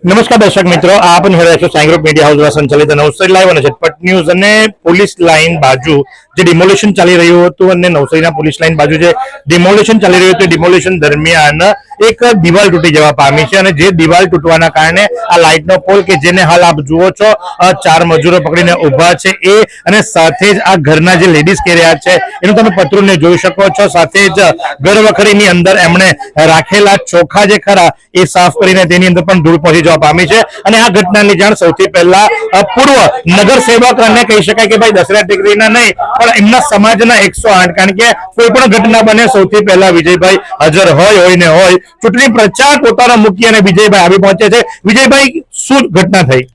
નમસ્કાર દર્શક મિત્રો, આપ નિહાળી રહ્યા છો સાઈ ગ્રુપ મીડિયા હાઉસ દ્વારા સંચાલિત નવસારી લાઈવ અને ઝટપટ ન્યૂઝ અને પોલીસ લાઈન બાજુ જે ડિમોલિશન ચાલી રહ્યું હતું અને નવસારીના પોલીસ લાઈન બાજુ જે ડિમોલિશન ચાલી રહ્યું હતું, ડિમોલિશન દરમિયાન એક દિવાલ તૂટી જવા પામી છે અને જે દિવાલ તૂટવાના કારણે આ લાઇટનો પોલ કે જેને હાલ આપ જુઓ છો 4 મજૂરો પકડીને ઊભા છે એ અને સાથે જ આ ઘરના જે લેડીઝ કહી રહ્યા છે એનું તમે પત્રુને જોઈ શકો છો. સાથે જ ઘરવખરીની અંદર એમણે રાખેલા ચોખા જે ખરા એ સાફ કરીને તેની અંદર પણ ધૂળ પહોંચી જવા પામી છે અને આ ઘટનાની જાણ સૌથી પહેલા પૂર્વ નગરસેવક અને કહી શકાય કે ભાઈ દસરા ટેકરીના નહીં પણ એમના સમાજના 108 કારણ કે કોઈ પણ ઘટના બને સૌથી પહેલા વિજયભાઈ હાજર હોય ને હોય ચૂંટણી પ્રચાર પોતાનો મૂકી અને વિજયભાઈ આવી પહોંચે છે. વિજયભાઈ, શું ઘટના થઈ?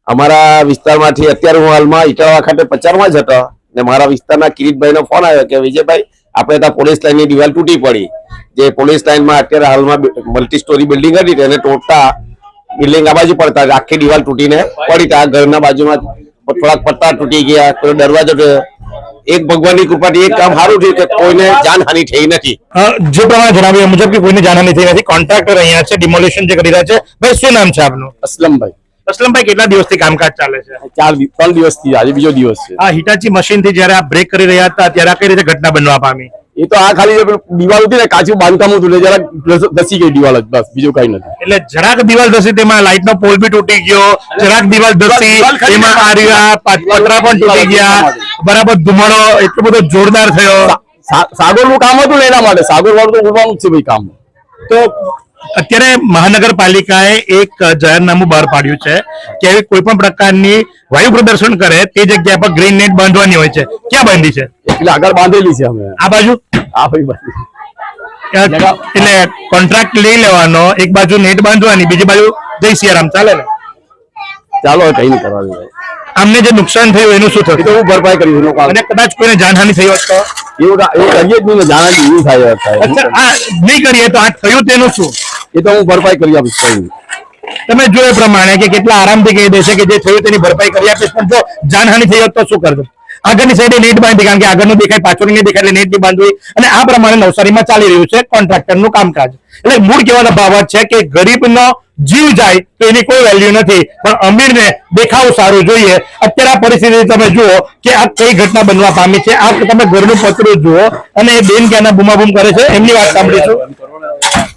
અમારા વિસ્તારમાંથી અત્યારે હું હાલમાં ઇટાળા ખાતે પ્રચારમાં જ હતો ને મારા વિસ્તારના કિરીટભાઈનો ફોન આવ્યો કે વિજયભાઈ આપણે ત્યાં પોલીસ લાઈનની દિવાલ તૂટી પડી. જે પોલીસ લાઈનમાં અત્યારે હાલમાં મલ્ટી સ્ટોરી બિલ્ડિંગ હતી તેને તોડતા બિલ્ડિંગ આ બાજુ પડતા આખી દિવાલ તૂટીને પડી. ત્યાં ઘરના બાજુમાં થોડાક પત્તા તૂટી ગયા, કોઈ દરવાજો. એક ભગવાનની કૃપાથી એક કામ સારું થયું કે કોઈને જાનહાનિ થઈ નથી. જે પ્રમાણે જણાવ્યા મુજબ કે કોઈને જાનહાનિ થઈ નથી. કોન્ટ્રાક્ટર અહીંયા છે, ડિમોલિશન જે કરી રહ્યા છે. ભાઈ, શું નામ છે આપનું? અસલમભાઈ. અસલમભાઈ, કેટલા દિવસથી કામકાજ ચાલે છે? 3 દિવસથી, આજે બીજો દિવસ છે. આ હિટાચી મશીનથી જ્યારે આ બ્રેક કરી રહ્યા હતા ત્યારે કઈ રીતે ઘટના બનવા પામી? એ તો આ ખાલી દિવાલ હતી ને કાચું બાંધકામ હતું જરા ધસી ગઈ દિવાલ જ, બસ બીજું કઈ નથી. એટલે જરાક દિવાલ ધસી તેમાં લાઇટનો પોલ બી તૂટી ગયો, જરાક દિવાલ ધસી એમાં આ રહ્યા પતરા પણ તૂટી ગયા, બરાબર ધુમાડો એટલો બધો જોરદાર થયો. સાગર નું કામ હતું ને એના માટે સાગર વાળું તો ઉડવાનું જ છે ભાઈ કામ. તો અત્યારે મહાનગરપાલિકાએ એક જાહેરનામું બહાર પાડ્યું છે કે કોઈ પણ પ્રકારની વાયુ પ્રદર્શન કરે તે જગ્યા પર ગ્રીન નેટ બાંધવાની હોય છે. ક્યાં બાંધી છે? એટલે આગળ બાંધેલી છે અમે આ બાજુ. આ ભાઈ બાંધી એટલે કોન્ટ્રાક્ટ લઈ લેવાનો, એક બાજુ નેટ બાંધવાની, બીજી બાજુ જય સિયારામ. ચાલે ને? ચાલો કઈ નહીં કરવાનું. આમને જે નુકસાન થયું એનું શું થયું? તો હું ભરપાઈ કરી અને કદાચ કોઈને જાનહાનિ થઈ હોત તો એવું કરીએ જ નહીં ને, જાણવાની એવું થાય. આ નહીં કરીએ તો આ થયું તેનું શું? એ તો હું ભરપાઈ કરી આપીશ. કઈ તમે જો એ પ્રમાણે કે કેટલા આરામથી કહી દેશે કે જે થયું તેની ભરપાઈ કરી આપીશ, પણ જો જાનહાનિ થઈ હોત તો શું કરશો? આગળની સાઈડે નેટ બાંધી, કારણ કે આગળનું દેખાય પાછળનું નહીં દેખાય એટલે નેટ ની બાંધવી. અને આ પ્રમાણે નવસારીમાં ચાલી રહ્યું છે કોન્ટ્રાક્ટરનું કામકાજ. એટલે મૂળ કહેવાનો ભાવ છે કે ગરીબનો જીવ જાય તો એની કોઈ વેલ્યુ નથી, પણ અમીરને દેખાવું સારું જોઈએ. અત્યારે આ પરિસ્થિતિ તમે જુઓ કે આ કઈ ઘટના બનવા પામી છે. આ તમે ઘરનું પતરું જુઓ અને એ બેન ક્યાંના બૂમાબૂમ કરે છે એમની વાત સાંભળીશું.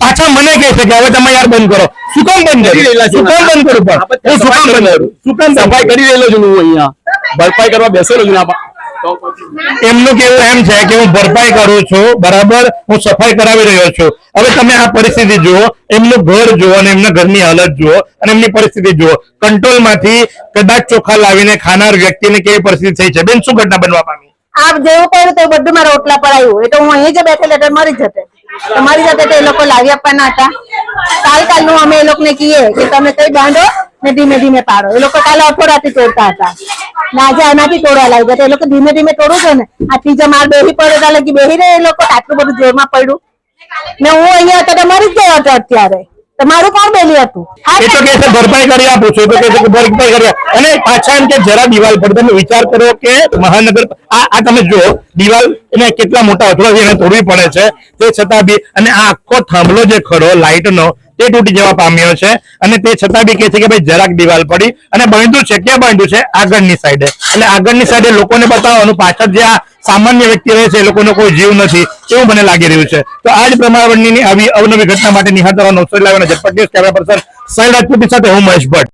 પાછા મને કહે છે કે હવે તમે યાર બંધ કરો. શું કામ બંધ કરી રહેલા? શું કામ બંધ કરું? પણ હું શું કામ બંધ કરું? શું કામ સફાઈ કરી રહેલો છું હું અહીંયા, ભરપાઈ કરવા બેસેલો છું. એમનું કેવું એમ છે કે હું ભરપાઈ કરું છું, બરાબર, હું સફાઈ કરાવી રહ્યો છું. હવે તમે આ પરિસ્થિતિ જુઓ, એમનું ઘર જુઓ અને એમના ઘરની હાલત જુઓ અને એમની પરિસ્થિતિ જુઓ. કંટ્રોલ માંથી કદાચ ચોખા લાવીને ખાનાર વ્યક્તિને કેવી પરિસ્થિતિ થઈ છે. બેન, શું ઘટના બનવા પામી? આપ જેવું કર્યું તો બધું મારા રોટલા પર આવ્યું. એ તો હું અહીં જ બેઠેલી એટલે મરી જતે. તમારી સાથે તો એ લોકો લાવી આપવાના હતા. કાલનું અમે એ લોકોને કહીએ કે તમે કઈ બાંધો ને ધીમે ધીમે પાડો. એ લોકો કાલે અઠોડાથી તોડતા હતા ને આજે આનાથી તોડવા લાગ્યા. એ લોકો ધીમે ધીમે તોડું છે ને આ ત્રીજા માળ બેહી પડે એટલે કે બેહી રહે. એ લોકો આટલું બધું જોરમાં પડ્યું ને હું અહીંયા હતા તો મરી જ ગયો હતો. અત્યારે તમારું કોણ બેલી હતું? એ તો કે ભરપાઈ કરી આપું છું, તો કે ભરપાઈ કરી. અને પાછા એમ કે જરા દિવાલ પર તમે વિચાર કરો કે મહાનગર આ તમે જુઓ દિવાલ એને કેટલા મોટા અથડાથી એને તોડવી પડે છે, તે છતાં બી અને આ આખો થાંભલો જે ખરો લાઇટનો તે તૂટી જવા પામ્યો છે. અને તે છતાં બી કે છે કે ભાઈ જરાક દિવાલ પડી અને બાંધ્યું છે. ક્યાં બાંધ્યું છે? આગળની સાઈડે. એટલે આગળની સાઈડે લોકોને બતાવવાનું, પાછળ જે આ સામાન્ય વ્યક્તિ રહે છે એ લોકોનો કોઈ જીવ નથી એવું મને લાગી રહ્યું છે. તો આ જ પ્રમાણની આવી અવનવી ઘટના માટે નિહાળતા નવસારી લાઈવ અને Zatpat news camera person Sai Rajput સાથે હું મહેશ ભટ્ટ.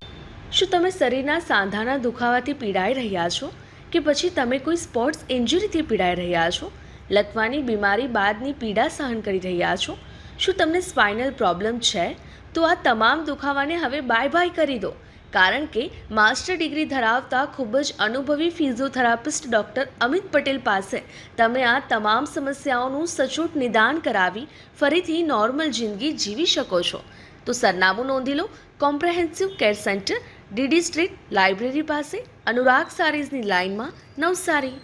શું તમે શરીરના સાંધાના દુખાવાથી પીડાઈ રહ્યા છો કે પછી તમે કોઈ સ્પોર્ટ્સ ઇન્જરીથી પીડાઈ રહ્યા છો? લકવાની બીમારી બાદની પીડા સહન કરી રહ્યા છો? શું તમને સ્પાઇનલ પ્રોબ્લેમ છે? તો આ તમામ દુખાવાને હવે બાય બાય કરી દો, કારણ કે માસ્ટર ડિગ્રી ધરાવતા ખૂબ જ અનુભવી ફિઝિયોથેરાપિસ્ટ ડૉક્ટર અમિત પટેલ પાસે તમે આ તમામ સમસ્યાઓનું સચોટ નિદાન કરાવી ફરીથી નોર્મલ જિંદગી જીવી શકો છો. તો સરનામું નોંધી લો. Comprehensive care centre, DD street, library પાસે, અનુરાગ સારીઝની લાઇનમાં, નવસારી.